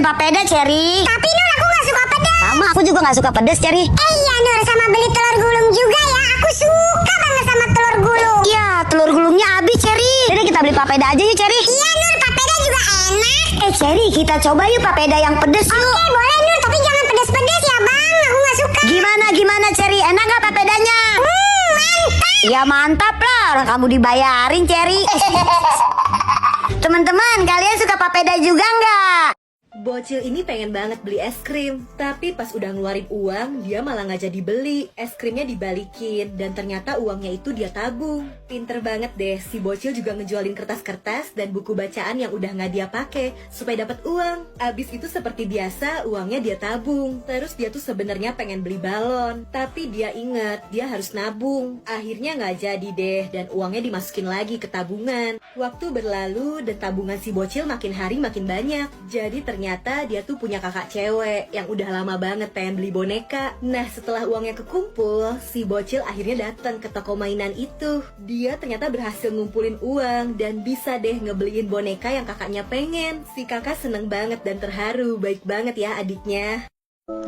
papeda, Cherry. Tapi Nur, aku gak suka pedas. Sama, aku juga gak suka pedas, Cherry. Iya Nur, sama beli telur gulung juga ya. Aku suka banget sama telur gulung. Iya, telur gulungnya habis, Cherry. Jadi kita beli papeda aja yuk, Cherry. Iya Nur, papeda juga enak. Cherry, kita coba yuk papeda yang pedes yuk. Oke, boleh Nur, tapi jangan pedas-pedas ya Bang. Aku gak suka. Gimana, Cherry? Enak gak papedanya? Mantap. Ya mantap lah, orang kamu dibayarin, Cherry. Teman-teman, kalian suka papeda juga nggak? Bocil ini pengen banget beli es krim, tapi pas udah ngeluarin uang, dia malah nggak jadi beli. Es krimnya dibalikin, dan ternyata uangnya itu dia tabung. Pinter banget deh, si bocil juga ngejualin kertas-kertas dan buku bacaan yang udah nggak dia pakai supaya dapat uang. Abis itu seperti biasa, uangnya dia tabung. Terus dia tuh sebenarnya pengen beli balon, tapi dia inget dia harus nabung. Akhirnya nggak jadi deh, dan uangnya dimasukin lagi ke tabungan. Waktu berlalu dan tabungan si bocil makin hari makin banyak. Jadi ternyata dia tuh punya kakak cewek yang udah lama banget pengen beli boneka. Nah, setelah uangnya kekumpul, si bocil akhirnya datang ke toko mainan itu. Dia ternyata berhasil ngumpulin uang dan bisa deh ngebeliin boneka yang kakaknya pengen. Si kakak seneng banget dan terharu, baik banget ya adiknya.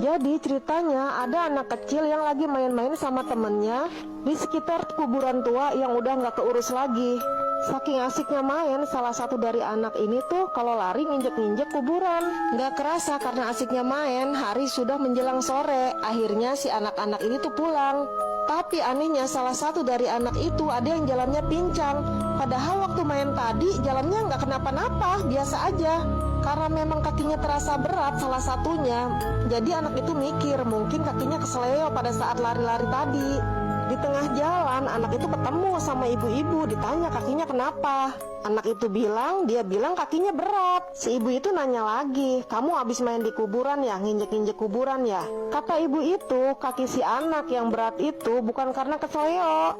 Jadi ceritanya ada anak kecil yang lagi main-main sama temennya di sekitar kuburan tua yang udah nggak keurus lagi. Saking asiknya main, salah satu dari anak ini tuh kalau lari nginjek-nginjek kuburan. Nggak kerasa karena asiknya main, hari sudah menjelang sore. Akhirnya si anak-anak ini tuh pulang. Tapi anehnya salah satu dari anak itu ada yang jalannya pincang. Padahal waktu main tadi jalannya nggak kenapa-napa, biasa aja. Karena memang kakinya terasa berat salah satunya. Jadi anak itu mikir mungkin kakinya kesleo pada saat lari-lari tadi. Di tengah jalan anak itu ketemu sama ibu-ibu, ditanya kakinya kenapa. Anak itu bilang, dia bilang kakinya berat. Si ibu itu nanya lagi, kamu habis main di kuburan ya, nginjek-nginjek kuburan ya? Kata ibu itu, kaki si anak yang berat itu bukan karena kesleo,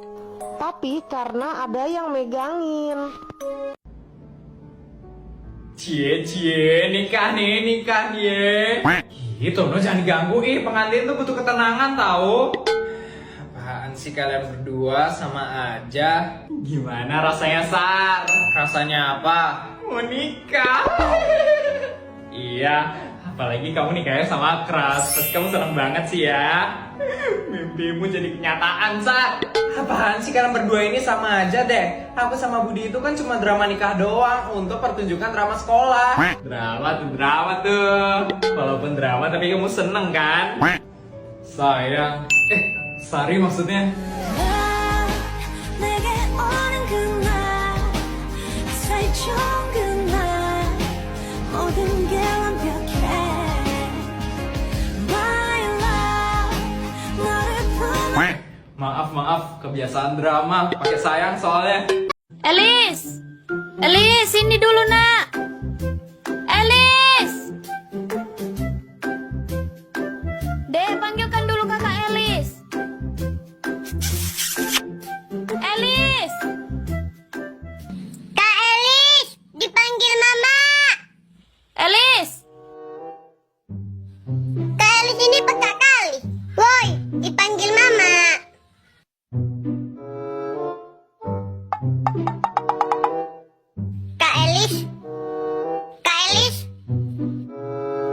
tapi karena ada yang megangin. Cie, nikah nih. Gitu, no jangan diganggu, pengantin tuh butuh ketenangan tahu. Apaan sih kalian berdua sama aja? Gimana rasanya, Sar? Rasanya apa? Mau nikah. Iya, apalagi kamu nikahnya sama Kras. Pasti kamu seneng banget sih ya. Mimpimu jadi kenyataan, Sar. Apaan sih kalian berdua ini sama aja deh. Aku sama Budi itu kan cuma drama nikah doang untuk pertunjukan drama sekolah. Drama tuh. Walaupun drama tapi kamu seneng kan? Sayang. Sari maksudnya. Maaf, kebiasaan drama. Pakai sayang soalnya. Elis, sini dulu nak. Elis, Dek, panggilkan dulu kakak Elis. Elis, Kak Elis, dipanggil Mama. Elis, Kak Elis ini peka kali. Woi, dipanggil Mama. Kak Elis,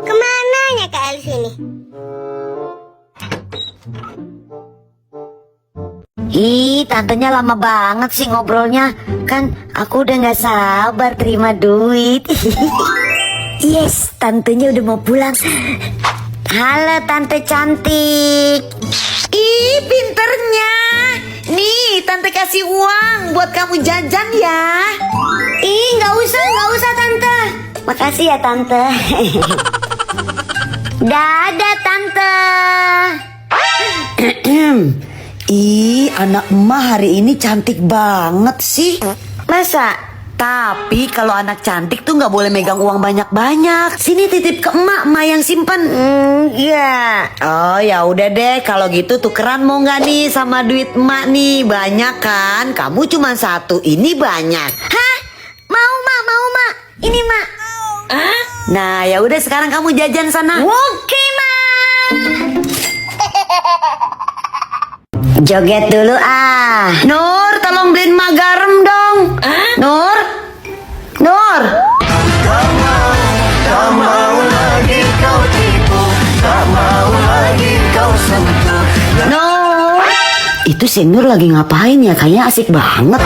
kemananya Kak Elis ini? Ih, tantenya lama banget sih ngobrolnya. Kan aku udah gak sabar terima duit. Yes, tantenya udah mau pulang. Halo tante cantik. Ih, pinternya. Nih, tante kasih uang buat kamu jajan ya. Ih, gak usah tante. Makasih ya tante. Dadah tante. Ih, anak emak hari ini cantik banget sih. Masa? Tapi kalau anak cantik tuh nggak boleh megang uang banyak-banyak. Sini titip ke emak yang simpen. Iya. Oh ya udah deh, kalau gitu tukeran mau nggak nih sama duit emak nih? Banyak kan? Kamu cuma satu, ini banyak. Hah? Mau mak? Ini mak. Hah? Nah ya udah sekarang kamu jajan sana. Oke mak. Joget dulu ah. Nur, tolong beliin emak garam dong. Nur. Kau mau lagi si Nur lagi ngapain ya? Kayaknya asik banget.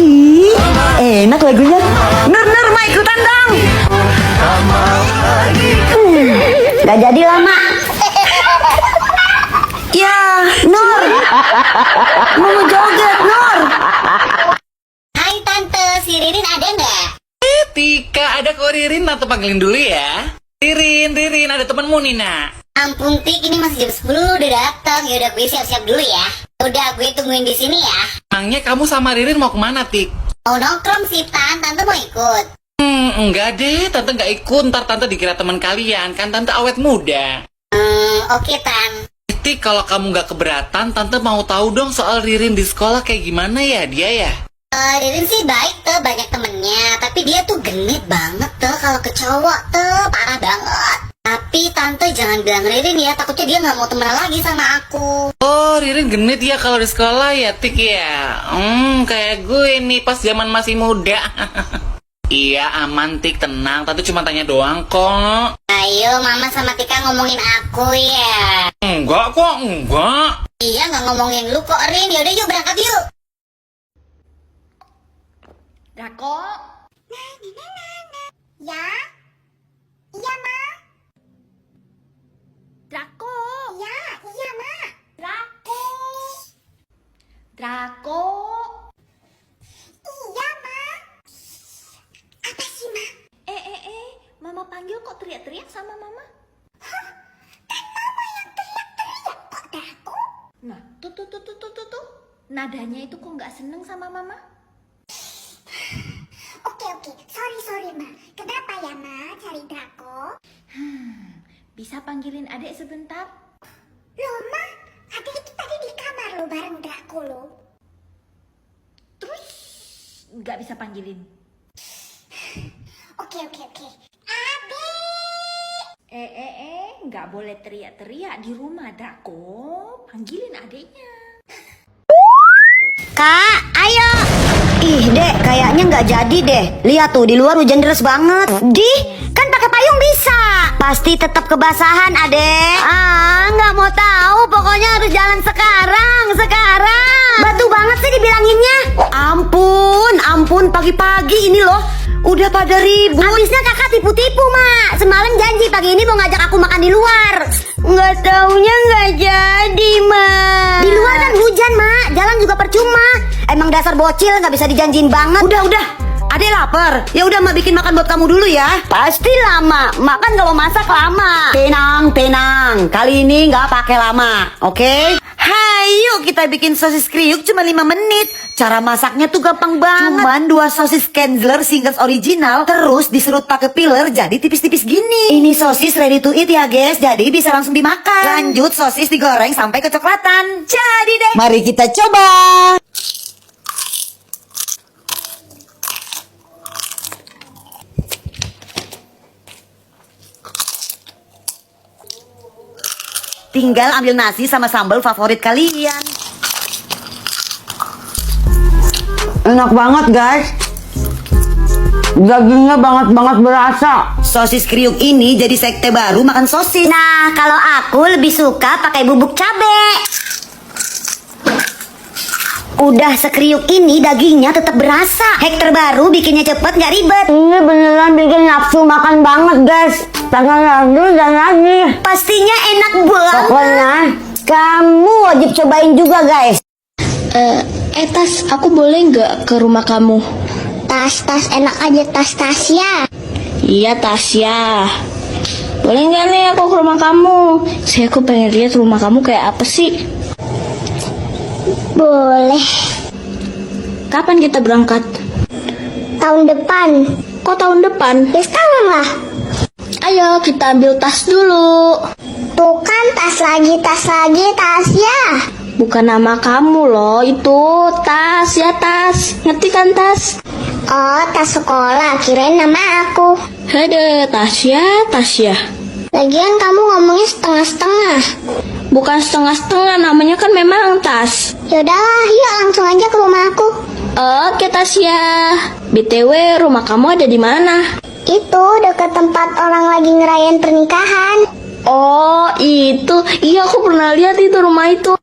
Ih, enak lagunya. Nur, mau ikutan dong. Gak jadi lama. Ya, Nur. Mau joget, Nur. Hai tante, si Ririn ada nggak? Tika, ada kok Ririn, tante panggilin dulu ya. Ririn, ada temenmu nih, nak. Ampun Tik, ini masih jam 10 udah datang. Ya udah gue siap-siap dulu ya. Udah gue tungguin di sini ya. Emangnya kamu sama Ririn mau kemana, Tik? Mau nongkrong sih tante mau ikut. Enggak deh, tante nggak ikut. Ntar tante dikira teman kalian, kan tante awet muda. Oke Tan. Tik, kalau kamu nggak keberatan, tante mau tahu dong soal Ririn di sekolah kayak gimana ya dia ya? Ririn sih baik tuh, banyak temennya. Tapi dia tuh genit banget tuh kalau ke cowok tuh, parah banget. Tapi tante jangan bilang Ririn ya, takutnya dia nggak mau temenan lagi sama aku. Oh, Ririn genit ya kalau di sekolah ya, Tik ya? Kayak gue nih pas zaman masih muda. Iya, aman Tik, tenang. Tante cuma tanya doang kok. Ayo Mama sama Tika ngomongin aku ya. Enggak kok, enggak. Iya nggak ngomongin lu kok Rin. Yaudah yuk berangkat yuk. Drako, Ya? Iya Ma. Drako, Ya, iya Ma. Drako, Drako. Iya Ma. Apa sih Ma? Mama panggil kok teriak-teriak sama Mama? Nah, tuh. Nadanya itu kok nggak seneng sama Mama? Oke. Sorry Ma. Kenapa ya Ma cari Draco? Bisa panggilin adek sebentar? Loh Ma, adik itu tadi di kamar lo bareng Draco lo. Terus nggak bisa panggilin? Oke. Adik. Nggak boleh teriak-teriak di rumah, Drako. Panggilin adeknya. Kak, ayo. Ih, Dek, kayaknya nggak jadi deh. Lihat tuh, di luar hujan deras banget. Kan pakai payung bisa. Pasti tetap kebasahan, Adek. Nggak mau tahu. Pokoknya harus jalan sekarang. Batu banget sih dibilanginnya. Ampun, pagi-pagi ini loh. Udah pada ribut. Habisnya kakak tipu-tipu, Mak. Semalam janji pagi ini mau ngajak aku makan di luar. Nggak taunya nggak jadi, Mak. Di luar kan hujan, Mak. Jalan juga percuma. Emang dasar bocil nggak bisa dijanjiin banget. Udah. Adek lapar. Ya udah, Mak bikin makan buat kamu dulu ya. Pasti lama. Makan kalau masak lama. Tenang. Kali ini nggak pakai lama, oke? Hayu kita bikin sosis kriuk cuma 5 menit. Cara masaknya tuh gampang banget. Cuman 2 sosis Kenzler Singles original, terus diserut pakai peeler jadi tipis-tipis gini. Ini sosis ready to eat ya guys, jadi bisa langsung dimakan. Lanjut sosis digoreng sampai kecoklatan. Jadi deh. Mari kita coba. Tinggal ambil nasi sama sambal favorit kalian. Enak banget guys. Dagingnya banget berasa. Sosis kriuk ini jadi sekte baru makan sosis. Nah, kalau aku lebih suka pakai bubuk cabe. Udah sekriuk ini dagingnya tetap berasa. Hack terbaru bikinnya cepet gak ribet. Ini beneran bikin nafsu makan banget guys. Tangan lagi dan lagi. Pastinya enak banget. Pokoknya kamu wajib cobain juga guys. Tas, aku boleh nggak ke rumah kamu? Tas enak aja tas Tasya. Iya, Tasya. Boleh nggak nih aku ke rumah kamu? Aku pengen lihat rumah kamu kayak apa sih. Boleh. Kapan kita berangkat? Tahun depan. Kok tahun depan? Ya sekarang lah. Ayo kita ambil tas dulu. Tuh kan tas lagi Tasya. Bukan nama kamu loh, itu tas ya tas. Ngerti kan tas? Oh, tas sekolah, kirain nama aku. Hade, Tasya. Lagian kamu ngomongnya setengah-setengah. Bukan setengah-setengah, namanya kan memang tas. Yaudahlah, yuk langsung aja ke rumah aku. Oke Tasya. BTW, rumah kamu ada di mana? Itu dekat tempat orang lagi ngerayain pernikahan. Oh, itu. Iya, aku pernah lihat itu rumah itu.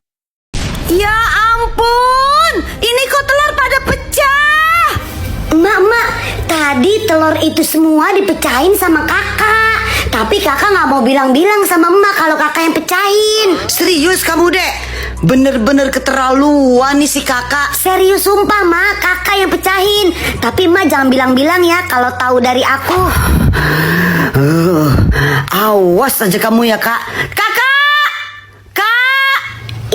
Ya ampun, ini kok telur pada pecah? Mak, tadi telur itu semua dipecahin sama kakak. Tapi kakak nggak mau bilang-bilang sama emak kalau kakak yang pecahin. Serius kamu, Dek? Bener-bener keterlaluan nih si kakak. Serius sumpah mak, kakak yang pecahin. Tapi emak jangan bilang-bilang ya kalau tahu dari aku. Awas aja kamu ya, Kak. Kakak! Kak!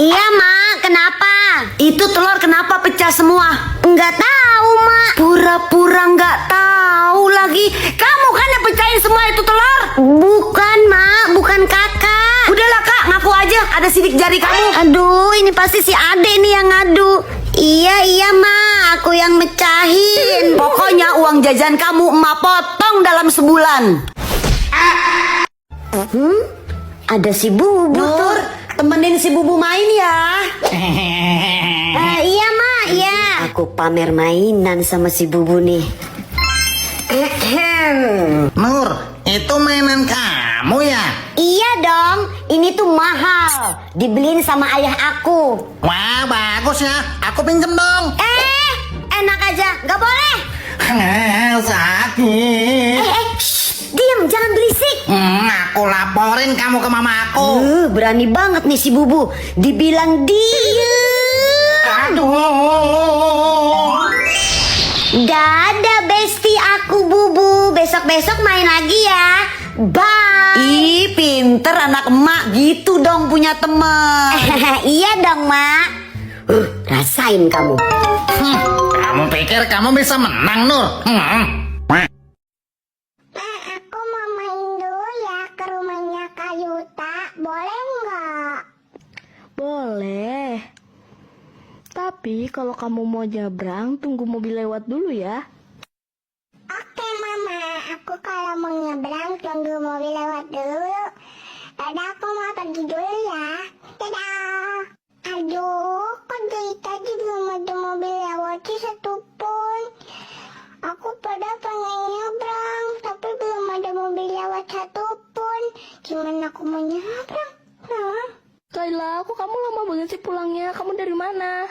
Iya mak, kenapa? Itu telur kenapa pecah semua? Nggak tahu mak. Pura-pura nggak tahu lagi. Kamu kan yang pecahin semua itu telur? Bukan mak, bukan kakak. Udahlah Kak, ngaku aja ada sidik jari kamu. Aduh, ini pasti si Ade nih yang ngadu. Iya mak, aku yang mecahin. Pokoknya uang jajan kamu emak potong dalam sebulan. Ada si Bubu Nur, tuh. temenin si Bubu main ya. Iya mak, iya. Aku pamer mainan sama si Bubu nih. Nur, itu mainan kamu ya? Iya dong, ini tuh mahal. Dibeliin sama ayah aku. Wah, bagus ya. Aku pinjem dong. Enak aja, nggak boleh. Sakit. Diam, jangan berisik. Aku laporin kamu ke mama aku. Berani banget nih si Bubu. Dibilang diem. Aduh. Dadah besti aku Bubu. Besok-besok main lagi ya. Bye. Ih, pinter anak emak gitu dong punya teman. Iya dong mak. Rasain kamu. Kamu pikir kamu bisa menang, Nur? Aku mau main dulu ya ke rumahnya Kak Yuta. Boleh nggak? Boleh. Tapi kalau kamu mau nyebrang, tunggu mobil lewat dulu ya. Oke mama, aku kalau mau nyebrang tunggu mobil lewat dulu. Dadah, aku mau pergi dulu ya. Dadah. Aduh, kok dari tadi belum ada mobil lewat sih satu pun. Aku pada pengen nyebrang, tapi belum ada mobil lewat satu pun. Gimana aku mau nyebrang? Kayla, kok kamu lama banget sih pulangnya? Kamu dari mana?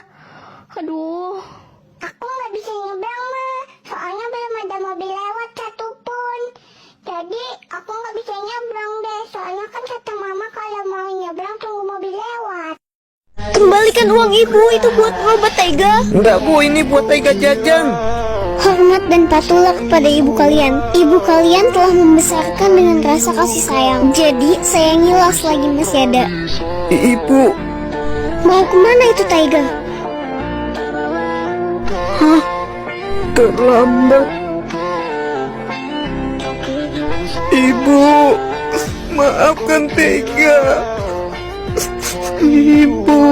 Aduh. Aku nggak bisa nyebrang mah, soalnya belum ada mobil lewat satu pun. Jadi aku nggak bisa nyebrang deh, soalnya kan kata mama kalau mau nyebrang tunggu mobil lewat. Kembalikan uang ibu, itu buat obat Tega. Enggak Bu, ini buat Tega jajan. Hormat dan patuhlah kepada ibu kalian. Ibu kalian telah membesarkan dengan rasa kasih sayang. Jadi sayangilah selagi masih ada. Ibu, Mau kemana itu Taiga? terlambat. Ibu, maafkan Tega. Ibu.